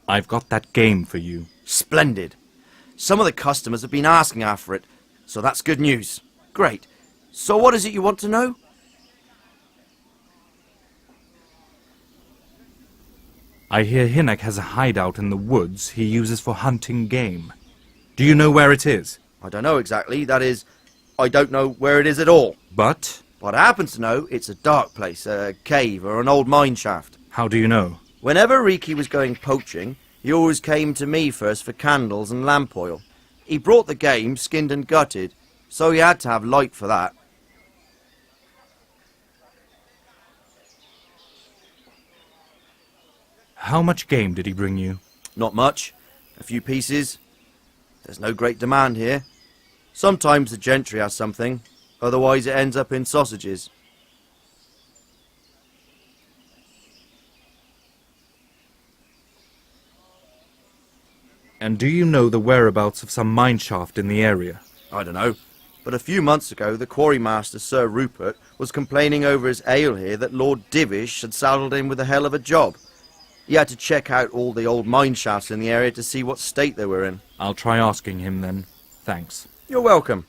I've got that game for you. Splendid. Some of the customers have been asking after it, so that's good news. Great. So what is it you want to know? I hear Hinnock has a hideout in the woods he uses for hunting game. Do you know where it is? I don't know exactly. That is, I don't know where it is at all. But But I happen to know it's a dark place, a cave or an old mine shaft. how do you know? Whenever Riki was going poaching, he always came to me first for candles and lamp oil. He brought the game skinned and gutted, so he had to have light for that. How much game did he bring you? Not much. A few pieces. There's no great demand here. Sometimes the gentry has something, otherwise it ends up in sausages. And do you know the whereabouts of some mine shaft in the area? I don't know. But a few months ago, the quarrymaster, Sir Rupert, was complaining over his ale here that Lord Divish had saddled him with a hell of a job. He had to check out all the old mine shafts in the area to see what state they were in. I'll try asking him then. Thanks. You're welcome.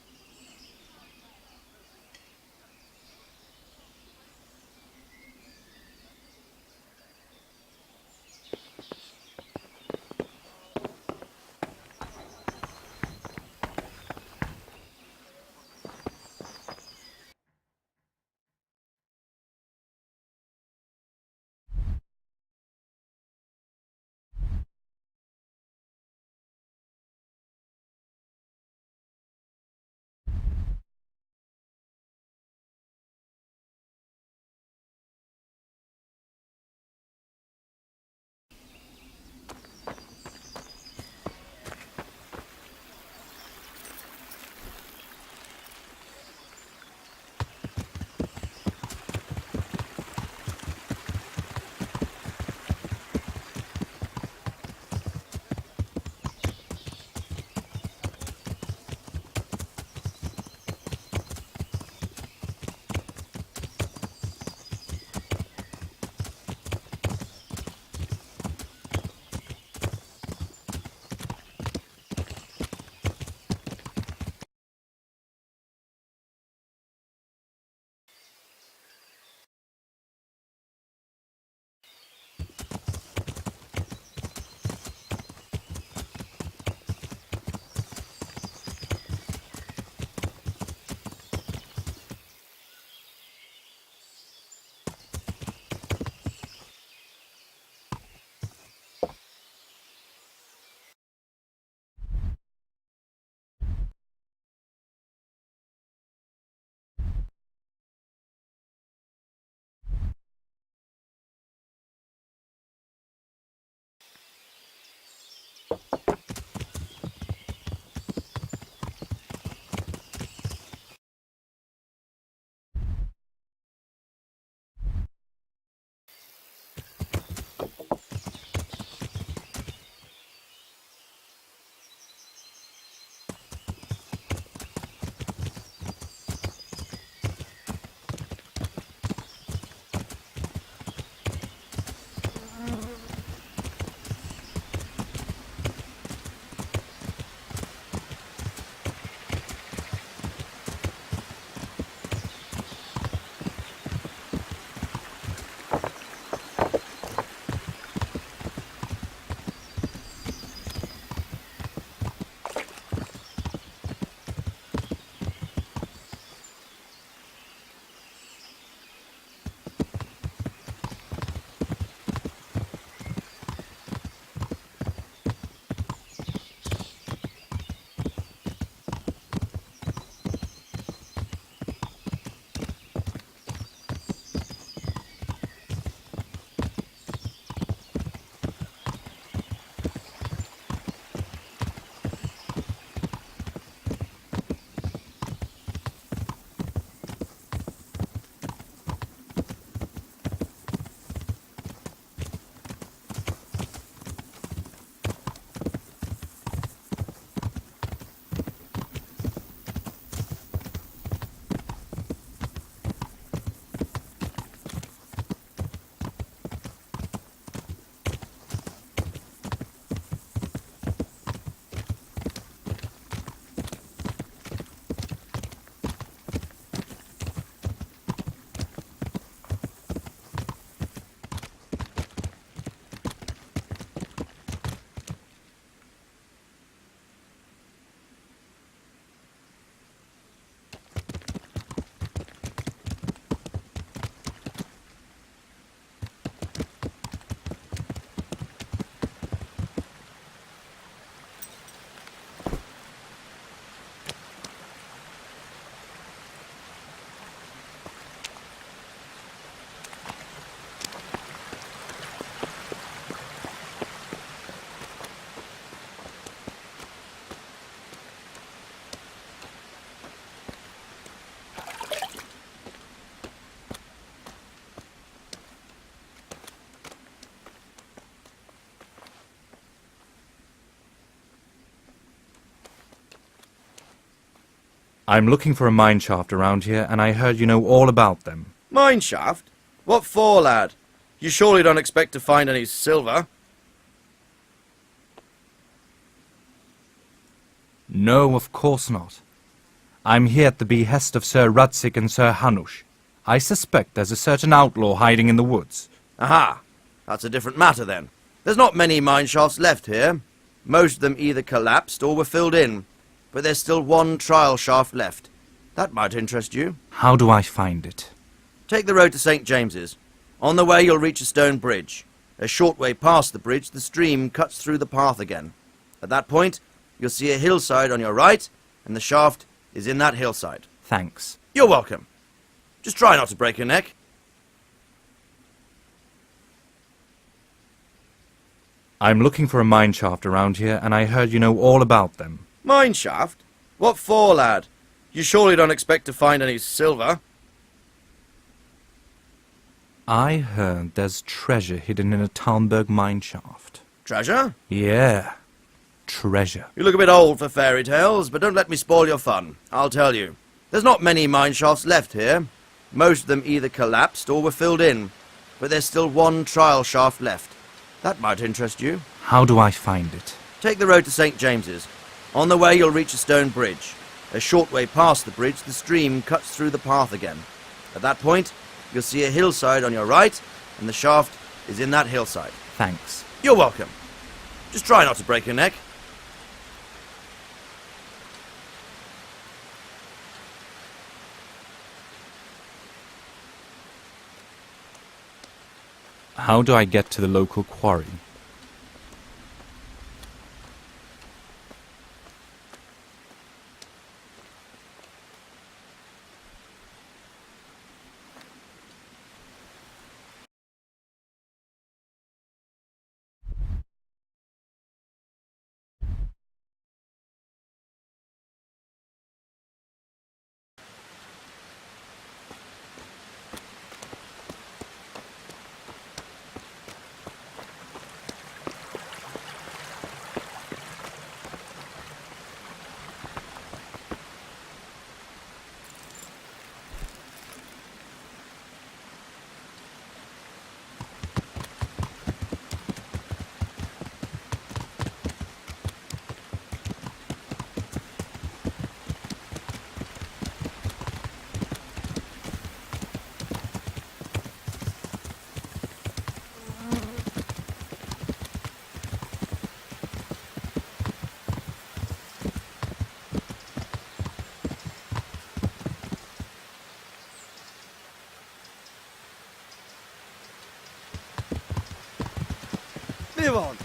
I'm looking for a mine shaft around here, and I heard you know all about them. Mine shaft? What for, lad? You surely don't expect to find any silver? No, of course not. I'm here at the behest of Sir Rudzik and Sir Hanush. I suspect there's a certain outlaw hiding in the woods. Aha! That's a different matter then. There's not many mine shafts left here. Most of them either collapsed or were filled in. But there's still one trial shaft left. That might interest you. How do I find it? Take the road to St. James's. On the way you'll reach a stone bridge. A short way past the bridge, the stream cuts through the path again. At that point, you'll see a hillside on your right, and the shaft is in that hillside. Thanks. You're welcome. Just try not to break your neck. I'm looking for a mine shaft around here, and I heard you know all about them. Mine shaft? What for, lad? You surely don't expect to find any silver? I heard there's treasure hidden in a Talmberg mine shaft. Treasure? Yeah, treasure. You look a bit old for fairy tales, but don't let me spoil your fun. I'll tell you. There's not many mine shafts left here. Most of them either collapsed or were filled in. But there's still one trial shaft left. That might interest you. How do I find it? Take the road to St. James's. On the way you'll reach a stone bridge. A short way past the bridge, the stream cuts through the path again. At that point, you'll see a hillside on your right, and the shaft is in that hillside. Thanks. You're welcome. Just try not to break your neck. How do I get to the local quarry? Move on.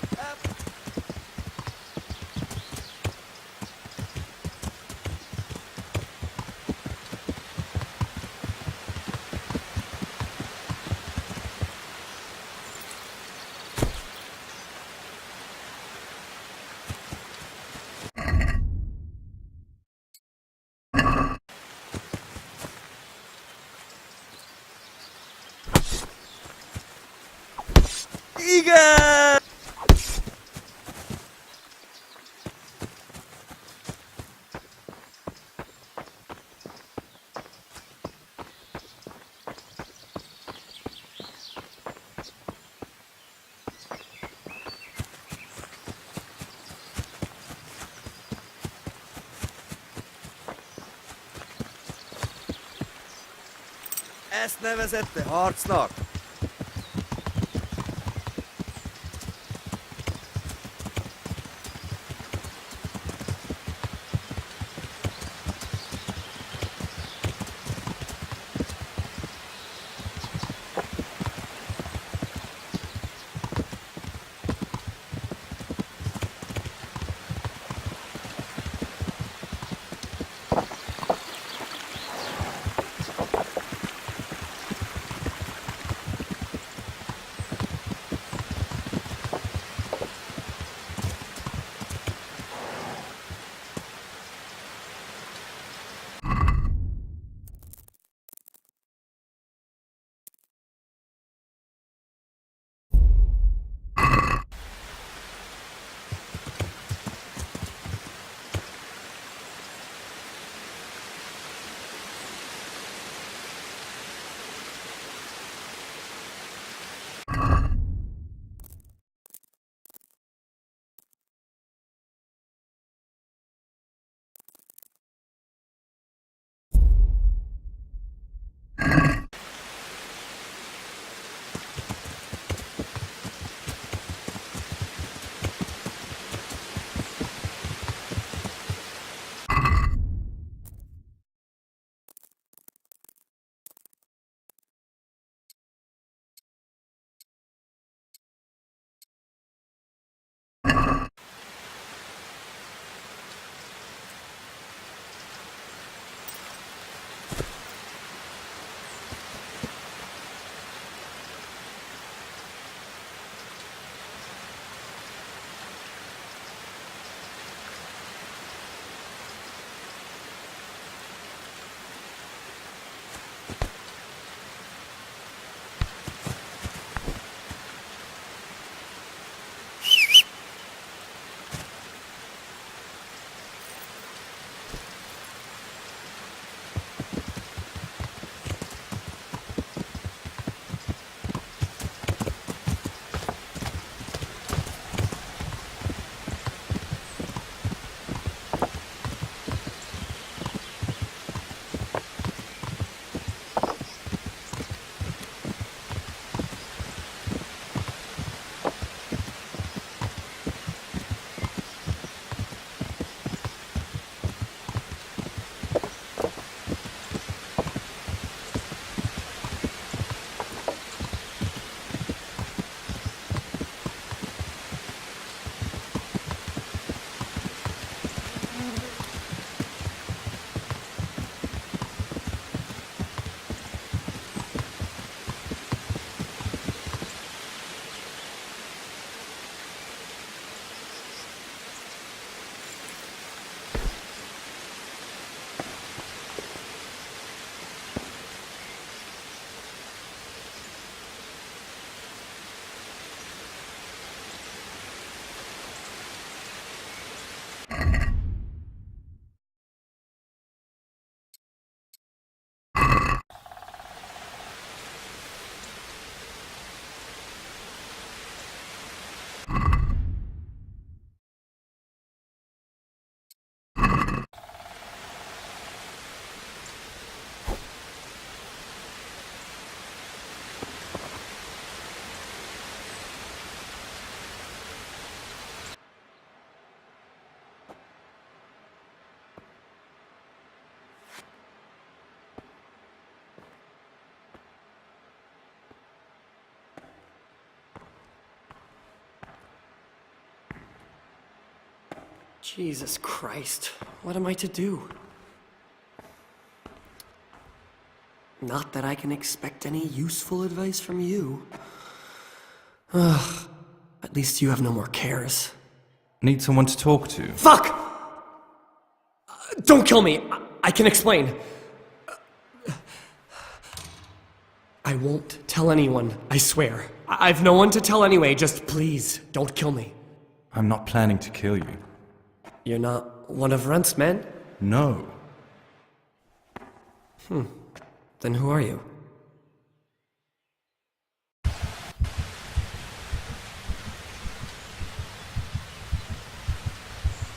Eager! Ezt nevezette harcnak? Jesus Christ, what am I to do? Not that I can expect any useful advice from you. Ugh, at least you have no more cares. Need someone to talk to? Fuck! Don't kill me! I can explain. I won't tell anyone, I swear. I've no one to tell anyway, just please, don't kill me. I'm not planning to kill you. You're not one of Runt's men? No. Then who are you?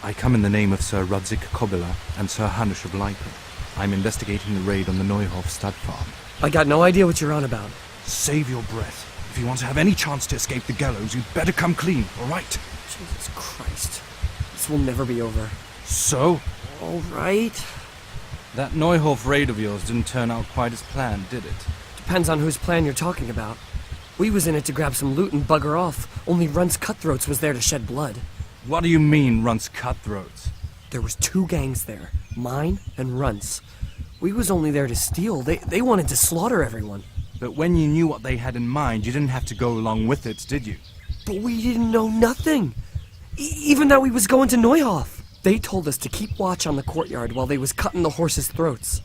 I come in the name of Sir Rudzik Kobila and Sir Hanush of Leipen. I'm investigating the raid on the Neuhof stud farm. I got no idea what you're on about. Save your breath. If you want to have any chance to escape the gallows, you'd better come clean, all right? Jesus Christ. This will never be over. So? All right. That Neuhof raid of yours didn't turn out quite as planned, did it? Depends on whose plan you're talking about. We was in it to grab some loot and bugger off. Only Runt's cutthroats was there to shed blood. What do you mean, Runt's cutthroats? There was two gangs there, mine and Runt's. We was only there to steal. They wanted to slaughter everyone. But when you knew what they had in mind, you didn't have to go along with it, did you? But we didn't know nothing. Even that we was going to Neuhof. They told us to keep watch on the courtyard while they was cutting the horses' throats.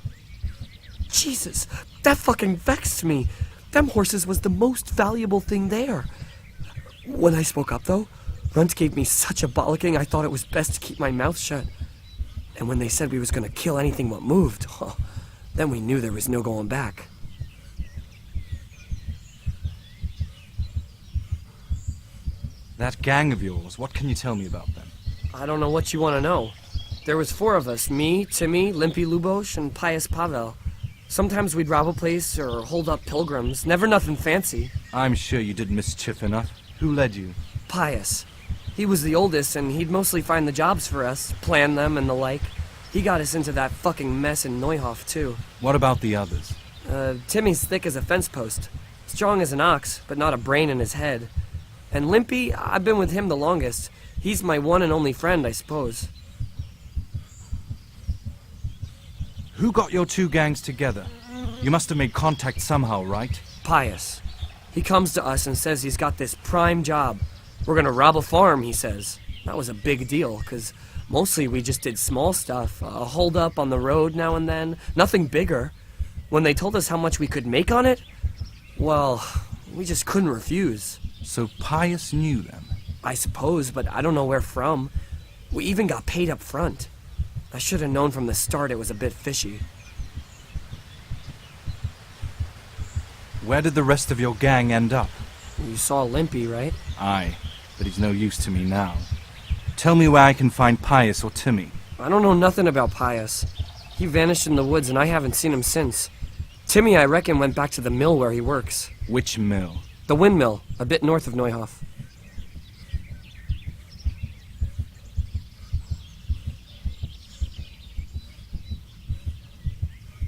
Jesus, that fucking vexed me. Them horses was the most valuable thing there. When I spoke up, though, Runt gave me such a bollocking I thought it was best to keep my mouth shut. And when they said we was gonna kill anything what moved, then we knew there was no going back. That gang of yours, what can you tell me about them? I don't know what you want to know. There was 4 of us, me, Timmy, Limpy Lubosh, and Pius Pavel. Sometimes we'd rob a place or hold up pilgrims, never nothing fancy. I'm sure you did mischief enough. Who led you? Pius. He was the oldest, and he'd mostly find the jobs for us, plan them and the like. He got us into that fucking mess in Neuhof, too. What about the others? Timmy's thick as a fence post. Strong as an ox, but not a brain in his head. And Limpy, I've been with him the longest. He's my one and only friend, I suppose. Who got your 2 gangs together? You must have made contact somehow, right? Pius. He comes to us and says he's got this prime job. We're gonna rob a farm, he says. That was a big deal, 'cause mostly we just did small stuff. A hold up on the road now and then. Nothing bigger. When they told us how much we could make on it, well, we just couldn't refuse. So Pius knew them? I suppose, but I don't know where from. We even got paid up front. I should have known from the start it was a bit fishy. Where did the rest of your gang end up? You saw Limpy, right? Aye, but he's no use to me now. Tell me where I can find Pius or Timmy. I don't know nothing about Pius. He vanished in the woods and I haven't seen him since. Timmy, I reckon, went back to the mill where he works. Which mill? The windmill, a bit north of Neuhof.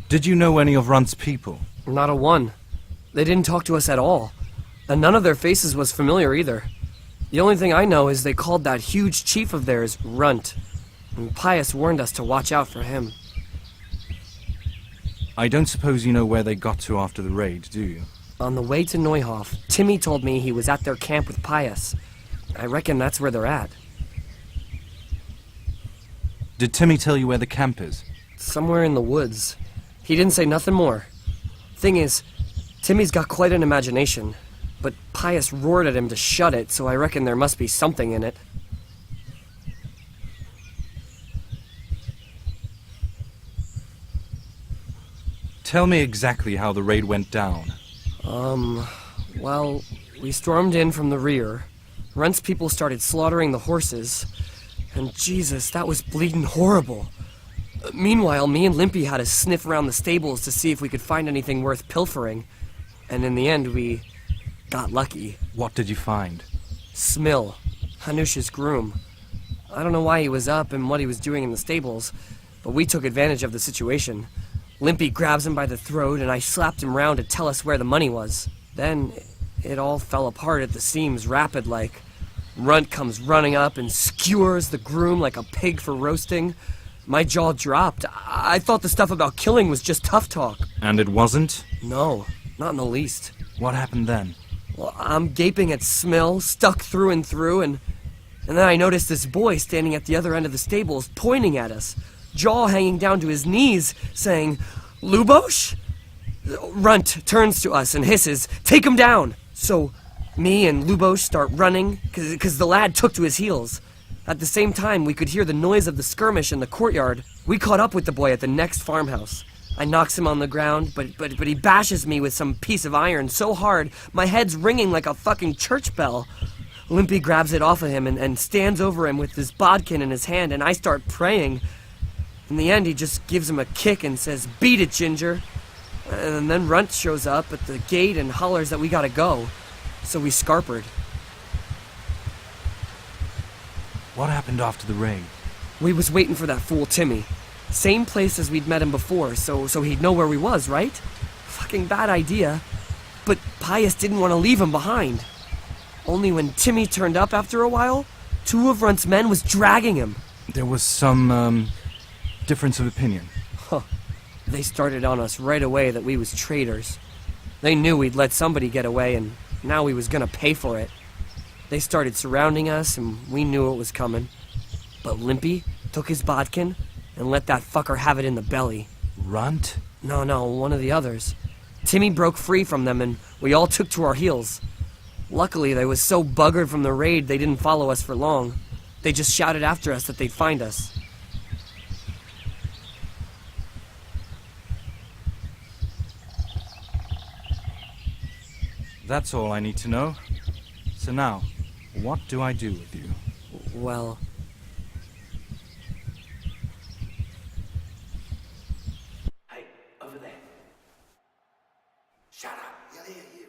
Did you know any of Runt's people? Not a one. They didn't talk to us at all. And none of their faces was familiar either. The only thing I know is they called that huge chief of theirs Runt. And Pius warned us to watch out for him. I don't suppose you know where they got to after the raid, do you? On the way to Neuhof, Timmy told me he was at their camp with Pius. I reckon that's where they're at. Did Timmy tell you where the camp is? Somewhere in the woods. He didn't say nothing more. Thing is, Timmy's got quite an imagination, but Pius roared at him to shut it, so I reckon there must be something in it. Tell me exactly how the raid went down. Well, we stormed in from the rear. Runt's people started slaughtering the horses. And Jesus, that was bleeding horrible. Meanwhile, me and Limpy had to sniff around the stables to see if we could find anything worth pilfering. And in the end, we got lucky. What did you find? Smill, Hanush's groom. I don't know why he was up and what he was doing in the stables, but we took advantage of the situation. Limpy grabs him by the throat, and I slapped him round to tell us where the money was. Then, it all fell apart at the seams rapid-like. Runt comes running up and skewers the groom like a pig for roasting. My jaw dropped. I thought the stuff about killing was just tough talk. And it wasn't? No, not in the least. What happened then? Well, I'm gaping at Smill, stuck through and through, and then I noticed this boy standing at the other end of the stables, pointing at us, jaw hanging down to his knees, saying, "Lubosh?" Runt turns to us and hisses, "Take him down!" So, me and Lubosh start running, because the lad took to his heels. At the same time, we could hear the noise of the skirmish in the courtyard. We caught up with the boy at the next farmhouse. I knocks him on the ground, but he bashes me with some piece of iron so hard, my head's ringing like a fucking church bell. Limpy grabs it off of him and stands over him with his bodkin in his hand, and I start praying. In the end, he just gives him a kick and says, "Beat it, Ginger." And then Runt shows up at the gate and hollers that we gotta go. So we scarpered. What happened after the raid? We was waiting for that fool Timmy. Same place as we'd met him before, so he'd know where we was, right? Fucking bad idea. But Pius didn't want to leave him behind. Only when Timmy turned up after a while, 2 of Runt's men was dragging him. There was some, difference of opinion. Huh. They started on us right away that we was traitors. They knew we'd let somebody get away, and now we was gonna pay for it. They started surrounding us, and we knew it was coming. But Limpy took his bodkin and let that fucker have it in the belly. Runt? No, one of the others. Timmy broke free from them, and we all took to our heels. Luckily, they was so buggered from the raid they didn't follow us for long. They just shouted after us that they'd find us. That's all I need to know. So now, what do I do with you? Well... Hey, over there. Shut up, he'll hear you.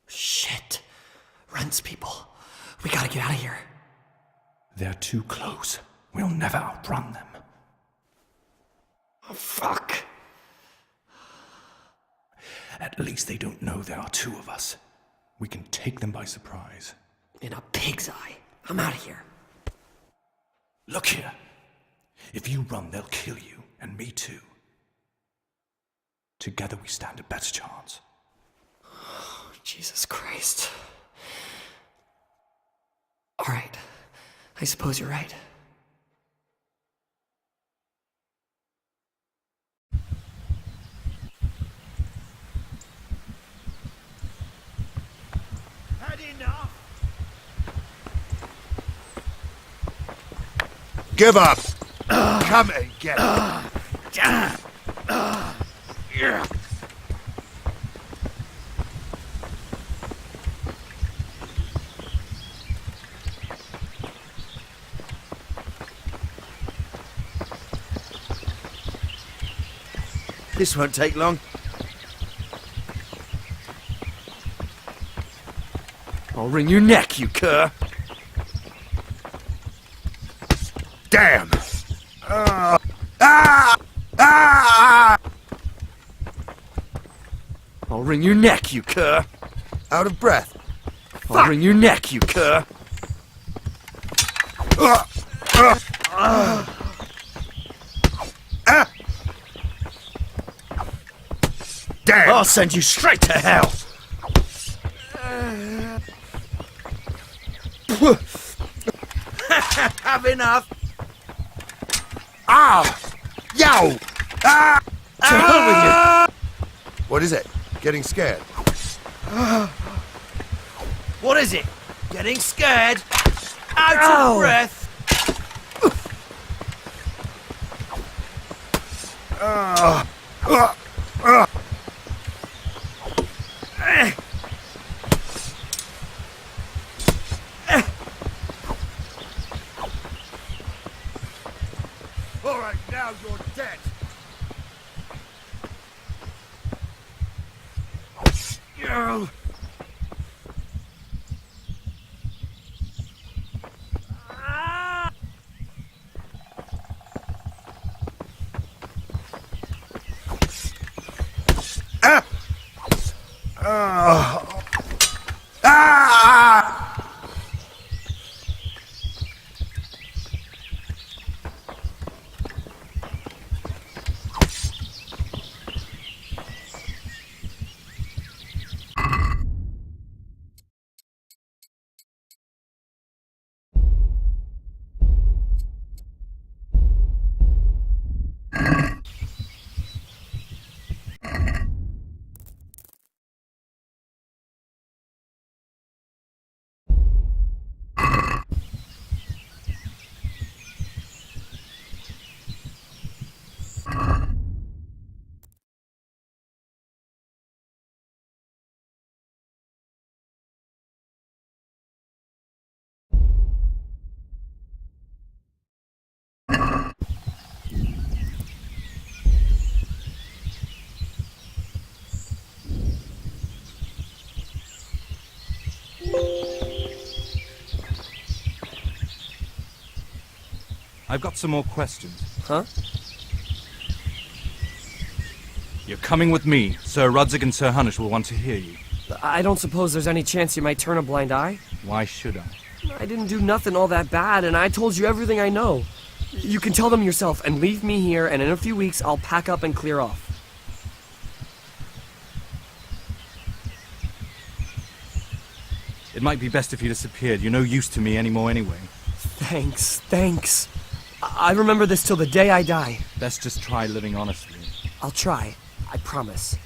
Shit. Runt's people. We gotta get out of here. They're too close. We'll never outrun them. Oh, fuck. At least they don't know there are 2 of us. We can take them by surprise. In a pig's eye. I'm out of here. Look here. If you run, they'll kill you, and me too. Together we stand a better chance. Oh, Jesus Christ. All right. I suppose you're right. Give up! Come and get it! This won't take long. I'll wring your neck, you cur! Damn! I'll wring your neck, you cur! Out of breath. I'll wring your neck, you cur! Damn! I'll send you straight to hell! Have enough! Ow! Yow! To hell with you! What is it? Getting scared? What is it? Getting scared? Out Ow. of breath? All right, now you're dead. Girl. I've got some more questions. Huh? You're coming with me. Sir Rudzik and Sir Hanush will want to hear you. I don't suppose there's any chance you might turn a blind eye? Why should I? I didn't do nothing all that bad, and I told you everything I know. You can tell them yourself and leave me here, and in a few weeks I'll pack up and clear off. It might be best if you disappeared. You're no use to me anymore anyway. Thanks. I remember this till the day I die. Best just try living honestly. I'll try. I promise.